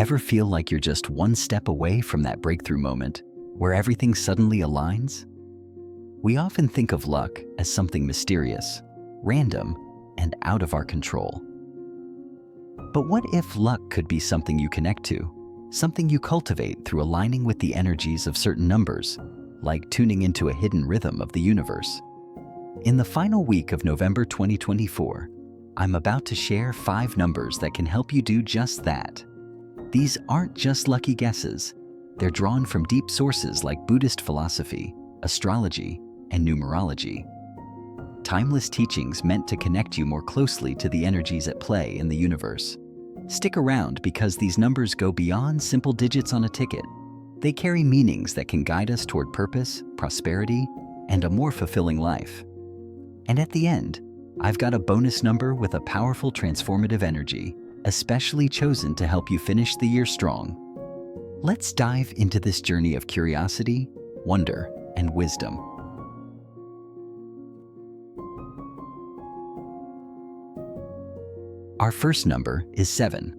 Ever feel like you're just one step away from that breakthrough moment where everything suddenly aligns? We often think of luck as something mysterious, random, and out of our control. But what if luck could be something you connect to, something you cultivate through aligning with the energies of certain numbers, like tuning into a hidden rhythm of the universe? In the final week of November 2024, I'm about to share 5 numbers that can help you do just that. These aren't just lucky guesses. They're drawn from deep sources like Buddhist philosophy, astrology, and numerology. Timeless teachings meant to connect you more closely to the energies at play in the universe. Stick around because these numbers go beyond simple digits on a ticket. They carry meanings that can guide us toward purpose, prosperity, and a more fulfilling life. And at the end, I've got a bonus number with a powerful transformative energy, especially chosen to help you finish the year strong. Let's dive into this journey of curiosity, wonder, and wisdom. Our first number is 7.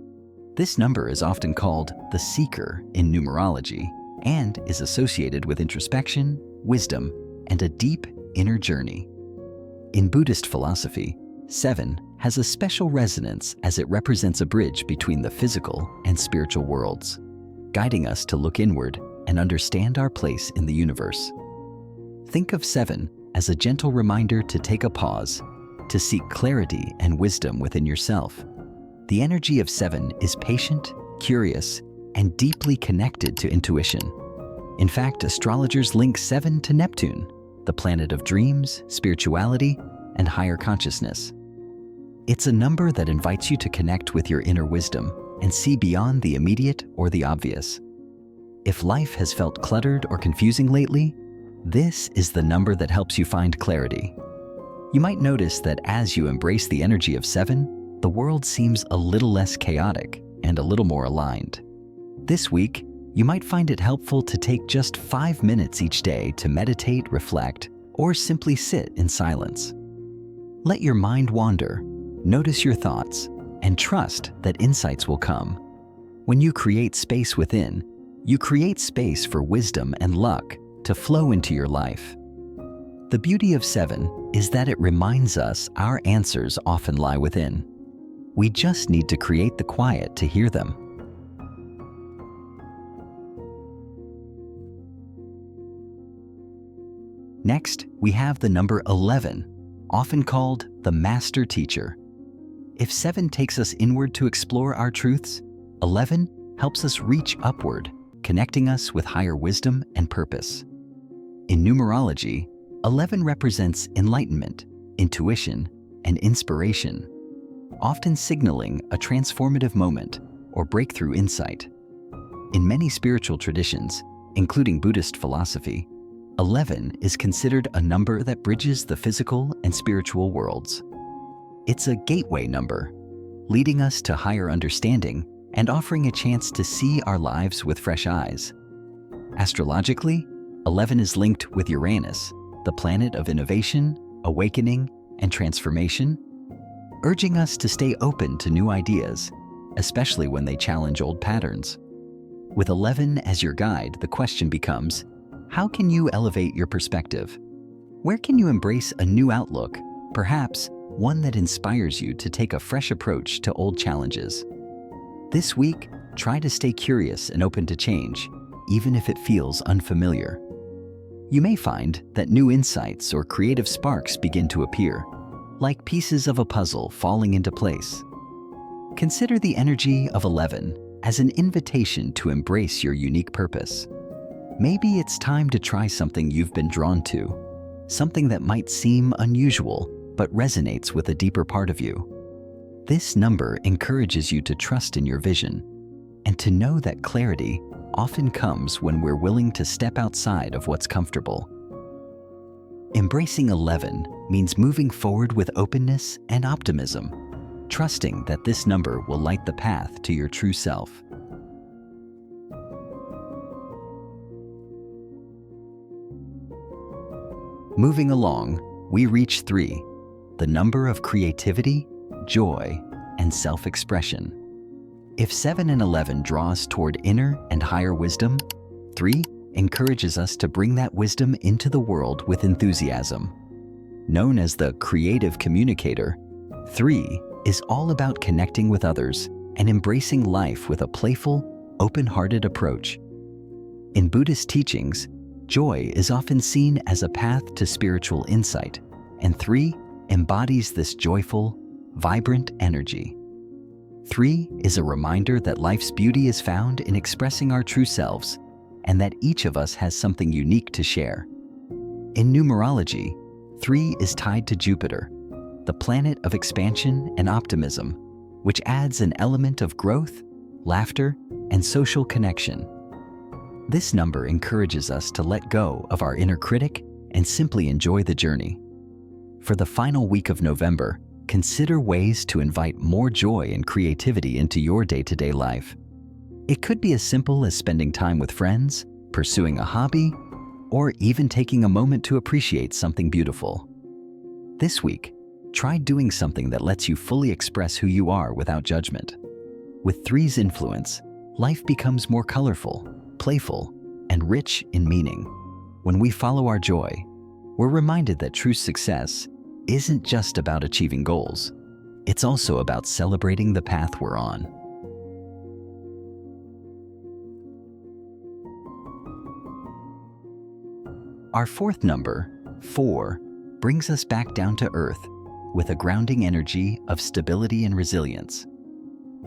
This number is often called the Seeker in numerology and is associated with introspection, wisdom, and a deep inner journey. In Buddhist philosophy, 7 has a special resonance as it represents a bridge between the physical and spiritual worlds, guiding us to look inward and understand our place in the universe. Think of 7 as a gentle reminder to take a pause, to seek clarity and wisdom within yourself. The energy of 7 is patient, curious, and deeply connected to intuition. In fact, astrologers link 7 to Neptune, the planet of dreams, spirituality, and higher consciousness. It's a number that invites you to connect with your inner wisdom and see beyond the immediate or the obvious. If life has felt cluttered or confusing lately, this is the number that helps you find clarity. You might notice that as you embrace the energy of 7, the world seems a little less chaotic and a little more aligned. This week, you might find it helpful to take just 5 minutes each day to meditate, reflect, or simply sit in silence. Let your mind wander, notice your thoughts, and trust that insights will come. When you create space within, you create space for wisdom and luck to flow into your life. The beauty of 7 is that it reminds us our answers often lie within. We just need to create the quiet to hear them. Next, we have the number 11, often called the Master Teacher. If 7 takes us inward to explore our truths, 11 helps us reach upward, connecting us with higher wisdom and purpose. In numerology, 11 represents enlightenment, intuition, and inspiration, often signaling a transformative moment or breakthrough insight. In many spiritual traditions, including Buddhist philosophy, 11 is considered a number that bridges the physical and spiritual worlds. It's a gateway number, leading us to higher understanding and offering a chance to see our lives with fresh eyes. Astrologically, 11 is linked with Uranus, the planet of innovation, awakening, and transformation, urging us to stay open to new ideas, especially when they challenge old patterns. With 11 as your guide, the question becomes, how can you elevate your perspective? Where can you embrace a new outlook, perhaps one that inspires you to take a fresh approach to old challenges? This week, try to stay curious and open to change, even if it feels unfamiliar. You may find that new insights or creative sparks begin to appear, like pieces of a puzzle falling into place. Consider the energy of 11 as an invitation to embrace your unique purpose. Maybe it's time to try something you've been drawn to, something that might seem unusual but resonates with a deeper part of you. This number encourages you to trust in your vision and to know that clarity often comes when we're willing to step outside of what's comfortable. Embracing 11 means moving forward with openness and optimism, trusting that this number will light the path to your true self. Moving along, we reach 3, the number of creativity, joy, and self-expression. If 7 and 11 draw us toward inner and higher wisdom, 3 encourages us to bring that wisdom into the world with enthusiasm. Known as the creative communicator, 3 is all about connecting with others and embracing life with a playful, open-hearted approach. In Buddhist teachings, joy is often seen as a path to spiritual insight, and 3 embodies this joyful, vibrant energy. 3 is a reminder that life's beauty is found in expressing our true selves, and that each of us has something unique to share. In numerology, 3 is tied to Jupiter, the planet of expansion and optimism, which adds an element of growth, laughter, and social connection. This number encourages us to let go of our inner critic and simply enjoy the journey. For the final week of November, consider ways to invite more joy and creativity into your day-to-day life. It could be as simple as spending time with friends, pursuing a hobby, or even taking a moment to appreciate something beautiful. This week, try doing something that lets you fully express who you are without judgment. With 3's influence, life becomes more colorful, playful, and rich in meaning. When we follow our joy, we're reminded that true success isn't just about achieving goals. It's also about celebrating the path we're on. Our fourth number, 4, brings us back down to earth with a grounding energy of stability and resilience.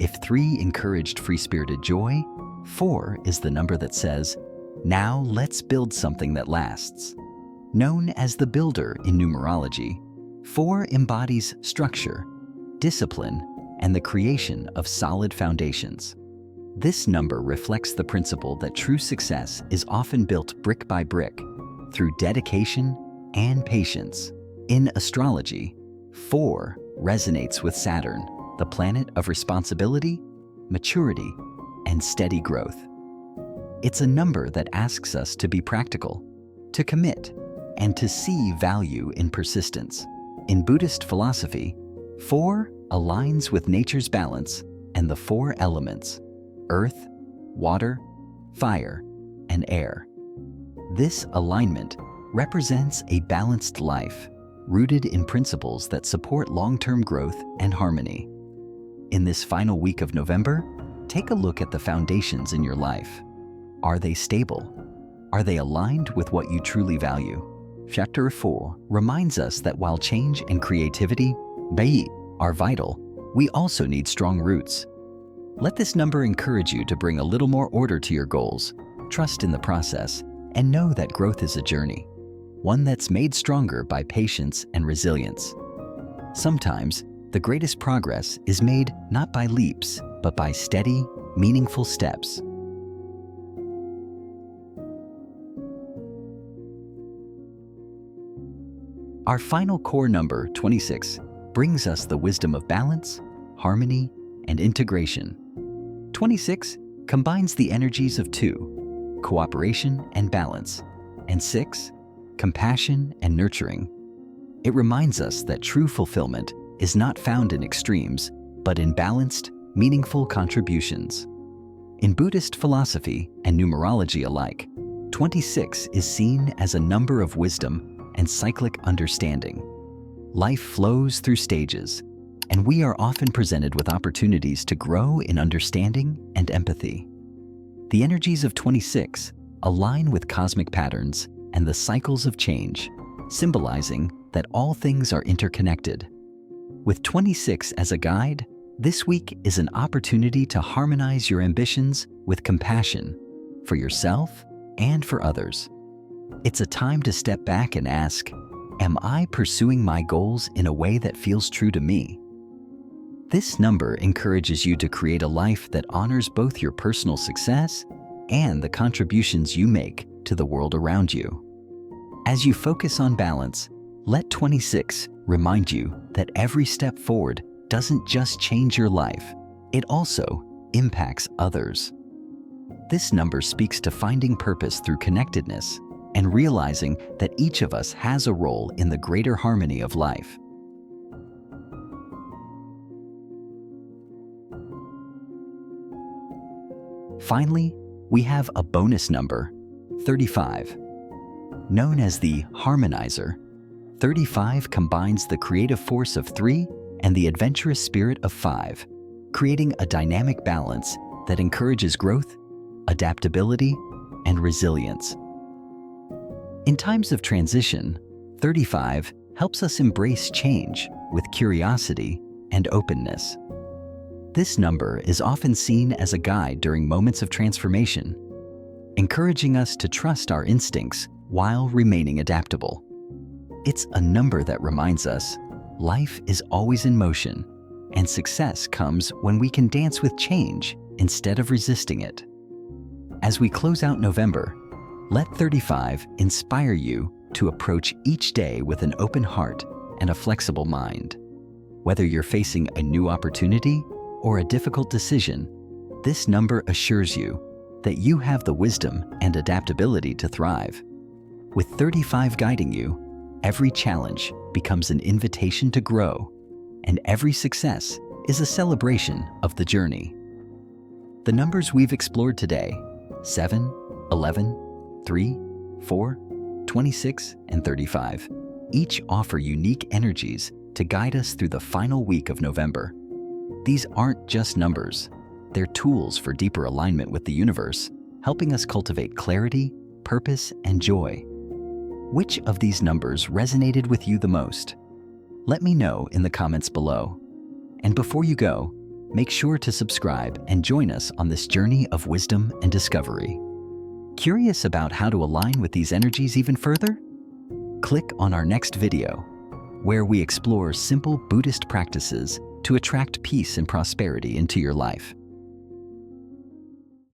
If 3 encouraged free-spirited joy, 4 is the number that says, "Now let's build something that lasts." Known as the builder in numerology, 4 embodies structure, discipline, and the creation of solid foundations. This number reflects the principle that true success is often built brick by brick through dedication and patience. In astrology, 4 resonates with Saturn, the planet of responsibility, maturity, and steady growth. It's a number that asks us to be practical, to commit, and to see value in persistence. In Buddhist philosophy, 4 aligns with nature's balance and the 4 elements: earth, water, fire, and air. This alignment represents a balanced life, rooted in principles that support long-term growth and harmony. In this final week of November, take a look at the foundations in your life. Are they stable? Are they aligned with what you truly value? Chapter 4 reminds us that while change and creativity are vital, we also need strong roots. Let this number encourage you to bring a little more order to your goals, trust in the process, and know that growth is a journey, one that's made stronger by patience and resilience. Sometimes, the greatest progress is made not by leaps, but by steady, meaningful steps. Our final core number, 26, brings us the wisdom of balance, harmony, and integration. 26 combines the energies of 2, cooperation and balance, and 6, compassion and nurturing. It reminds us that true fulfillment is not found in extremes, but in balanced, meaningful contributions. In Buddhist philosophy and numerology alike, 26 is seen as a number of wisdom and cyclic understanding. Life flows through stages, and we are often presented with opportunities to grow in understanding and empathy. The energies of 26 align with cosmic patterns and the cycles of change, symbolizing that all things are interconnected. With 26 as a guide, this week is an opportunity to harmonize your ambitions with compassion for yourself and for others. It's a time to step back and ask, am I pursuing my goals in a way that feels true to me? This number encourages you to create a life that honors both your personal success and the contributions you make to the world around you. As you focus on balance, let 26 remind you that every step forward doesn't just change your life, it also impacts others. This number speaks to finding purpose through connectedness and realizing that each of us has a role in the greater harmony of life. Finally, we have a bonus number, 35. Known as the Harmonizer, 35 combines the creative force of 3 and the adventurous spirit of 5, creating a dynamic balance that encourages growth, adaptability, and resilience. In times of transition, 35 helps us embrace change with curiosity and openness. This number is often seen as a guide during moments of transformation, encouraging us to trust our instincts while remaining adaptable. It's a number that reminds us life is always in motion, and success comes when we can dance with change instead of resisting it. As we close out November, let 35 inspire you to approach each day with an open heart and a flexible mind. Whether you're facing a new opportunity or a difficult decision, this number assures you that you have the wisdom and adaptability to thrive. With 35 guiding you, every challenge becomes an invitation to grow, and every success is a celebration of the journey. The numbers we've explored today, 7, 11, 3, 4, 26, and 35, each offer unique energies to guide us through the final week of November. These aren't just numbers, they're tools for deeper alignment with the universe, helping us cultivate clarity, purpose, and joy. Which of these numbers resonated with you the most? Let me know in the comments below. And before you go, make sure to subscribe and join us on this journey of wisdom and discovery. Curious about how to align with these energies even further? Click on our next video, where we explore simple Buddhist practices to attract peace and prosperity into your life.